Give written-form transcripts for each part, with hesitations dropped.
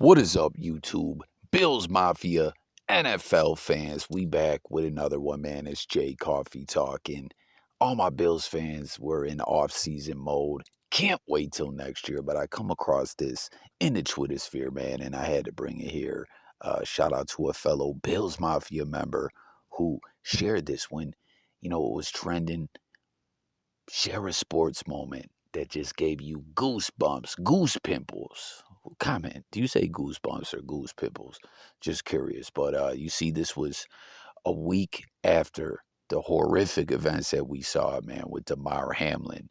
What is up, YouTube? Bills Mafia, NFL fans. We back with another one, man. It's Jay Coffee talking. All my Bills fans were in off-season mode. Can't wait till next year, but I come across this in the Twitter sphere, man, and I had to bring it here. Shout out to a fellow Bills Mafia member who shared this when, it was trending. Share a sports moment that just gave you goosebumps, goose pimples. Comment. Do you say goosebumps or goose pimples? Just curious. But you see, this was a week after the horrific events that we saw, man, with Damar Hamlin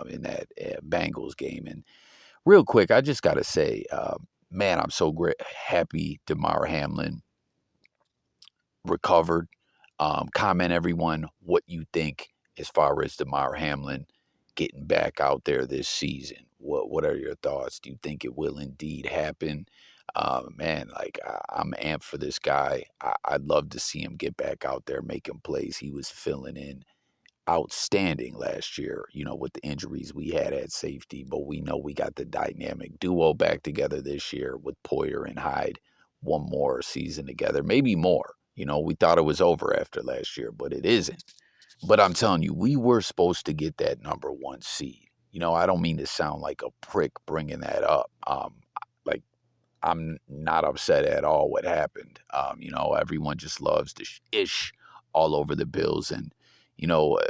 in that Bengals game. And real quick, I just got to say, man, I'm so happy Damar Hamlin recovered. Comment, everyone, what you think as far as Damar Hamlin getting back out there this season. What are your thoughts? Do you think it will indeed happen? Man, like I'm amped for this guy. I'd love to see him get back out there making plays. He was filling in outstanding last year, with the injuries we had at safety. But we know we got the dynamic duo back together this year with Poyer and Hyde. One more season together, maybe more. We thought it was over after last year, but it isn't. But I'm telling you, we were supposed to get that number one seed. I don't mean to sound like a prick bringing that up. Like, I'm not upset at all what happened. Everyone just loves the ish all over the Bills. And,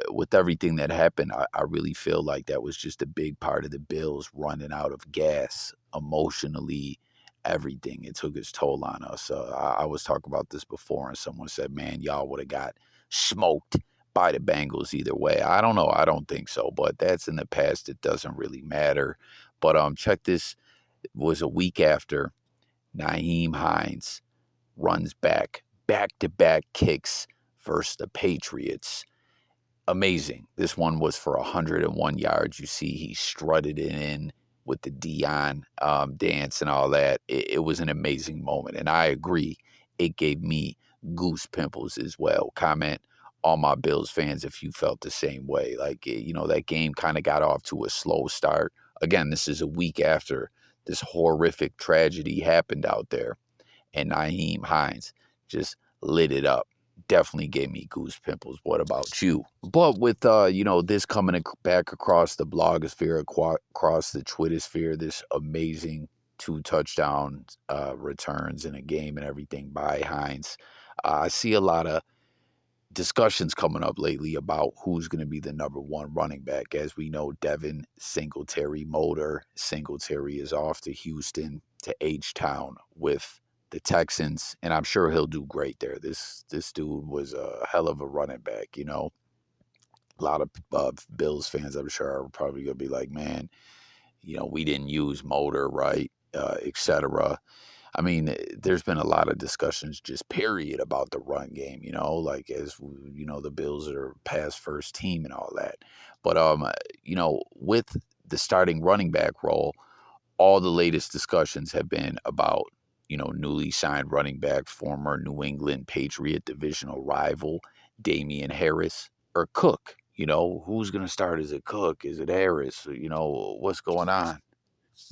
with everything that happened, I really feel like that was just a big part of the Bills running out of gas emotionally, everything. It took its toll on us. I was talking about this before, and someone said, man, y'all would have got smoked by the Bengals either way. I don't know. I don't think so, but that's in the past. It doesn't really matter. But check this. It was a week after Nyheim Hines runs back-to-back kicks versus the Patriots. Amazing. This one was for 101 yards. You see, he strutted it in with the Dion dance and all that. It was an amazing moment, and I agree. It gave me goose pimples as well. Comment, all my Bills fans, if you felt the same way. Like, that game kind of got off to a slow start. Again, this is a week after this horrific tragedy happened out there, and Nyheim Hines just lit it up. Definitely gave me goose pimples. What about you? But with this coming back across the blogosphere, across the Twitter sphere, this amazing 2 touchdown returns in a game and everything by Hines, I see a lot of discussions coming up lately about who's going to be the number one running back. As we know, Devin Singletary is off to Houston, to H-Town with the Texans, and I'm sure he'll do great there. This dude was a hell of a running back. A lot of Bills fans, I'm sure, are probably going to be like, man, we didn't use motor right, etc. I mean, there's been a lot of discussions, just period, about the run game, like as the Bills are past first team and all that. But with the starting running back role, all the latest discussions have been about, newly signed running back, former New England Patriot divisional rival, Damian Harris or Cook. Who's going to start as a Cook? Is it Harris? What's going on?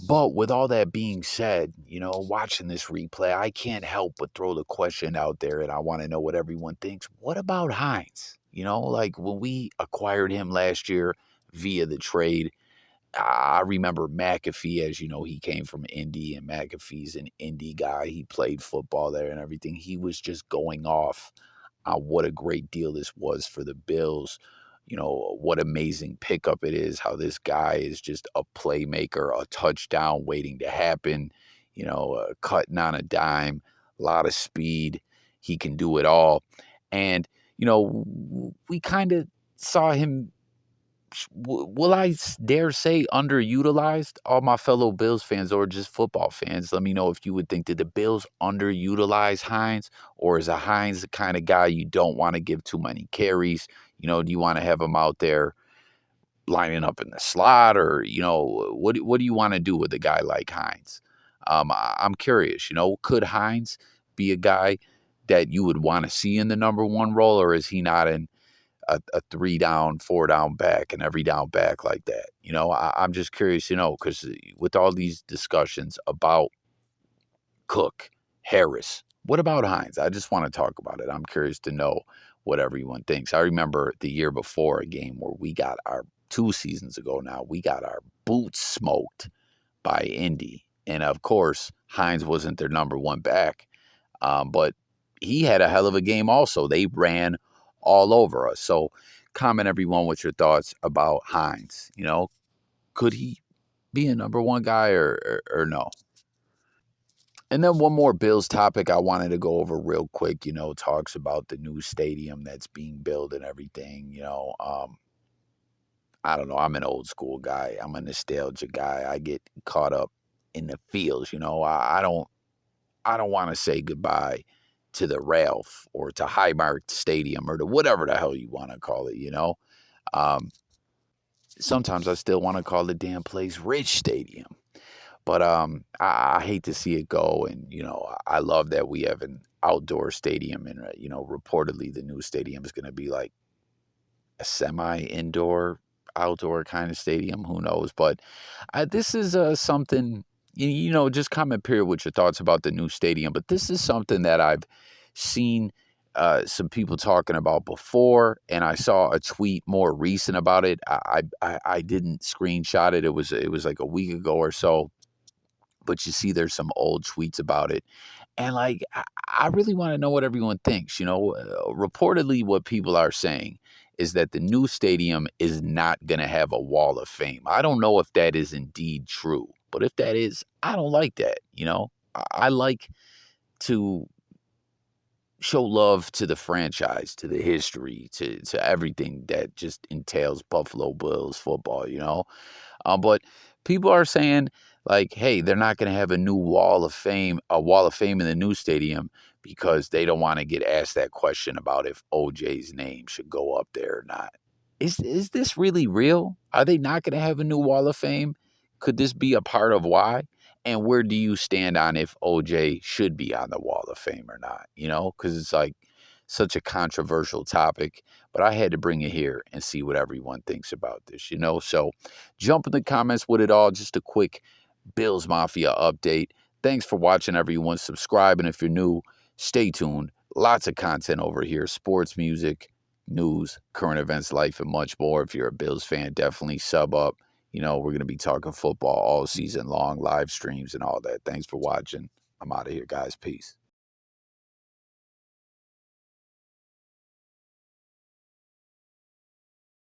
But with all that being said, watching this replay, I can't help but throw the question out there, and I want to know what everyone thinks. What about Hines? Like when we acquired him last year via the trade, I remember McAfee, as you know, he came from Indy, and McAfee's an Indy guy. He played football there and everything. He was just going off on what a great deal this was for the Bills. What amazing pickup it is, how this guy is just a playmaker, a touchdown waiting to happen, cutting on a dime, a lot of speed. He can do it all. And, we kind of saw him, will I dare say, underutilized? All my fellow Bills fans or just football fans, let me know if you would think, did the Bills underutilize Hines, or is a Hines the kind of guy you don't want to give too many carries? Do you want to have him out there lining up in the slot, or what do you want to do with a guy like Hines? I'm curious. Could Hines be a guy that you would want to see in the number one role, or is he not in a 3-down, 4-down back, and every down back like that? I'm just curious, because with all these discussions about Cook, Harris. What about Hines? I just want to talk about it. I'm curious to know what everyone thinks. I remember the year before a game where we got our 2 seasons ago now, we got our boots smoked by Indy. And of course, Hines wasn't their number one back, but he had a hell of a game also. They ran all over us. So, comment everyone what your thoughts about Hines. Could he be a number one guy or no? And then one more Bills topic I wanted to go over real quick, talks about the new stadium that's being built and everything. I don't know. I'm an old school guy. I'm a nostalgia guy. I get caught up in the feels. I don't want to say goodbye to the Ralph or to Highmark Stadium or to whatever the hell you want to call it. Um, Sometimes I still want to call the damn place Rich Stadium. But I hate to see it go. And, I love that we have an outdoor stadium. And, reportedly the new stadium is going to be like a semi-indoor, outdoor kind of stadium. Who knows? But this is something, just comment period with your thoughts about the new stadium. But this is something that I've seen some people talking about before, and I saw a tweet more recent about it. I didn't screenshot it. It was like a week ago or so. But you see, there's some old tweets about it, and like I really want to know what everyone thinks. Reportedly, what people are saying is that the new stadium is not going to have a wall of fame. I don't know if that is indeed true, but if that is, I don't like that. I like to show love to the franchise, to the history, to everything that just entails Buffalo Bills football. But people are saying like, hey, they're not going to have a wall of fame in the new stadium because they don't want to get asked that question about if OJ's name should go up there or not. Is this really real? Are they not going to have a new wall of fame? Could this be a part of why? And where do you stand on if OJ should be on the wall of fame or not? Because it's like such a controversial topic, but I had to bring it here and see what everyone thinks about this. So jump in the comments with it all. Just a quick Bills Mafia update. Thanks for watching, everyone. Subscribe, and if you're new, stay tuned. Lots of content over here. Sports, music, news, current events, life, and much more. If you're a Bills fan, definitely sub up. We're going to be talking football all season long, live streams and all that. Thanks for watching. I'm out of here, guys. Peace.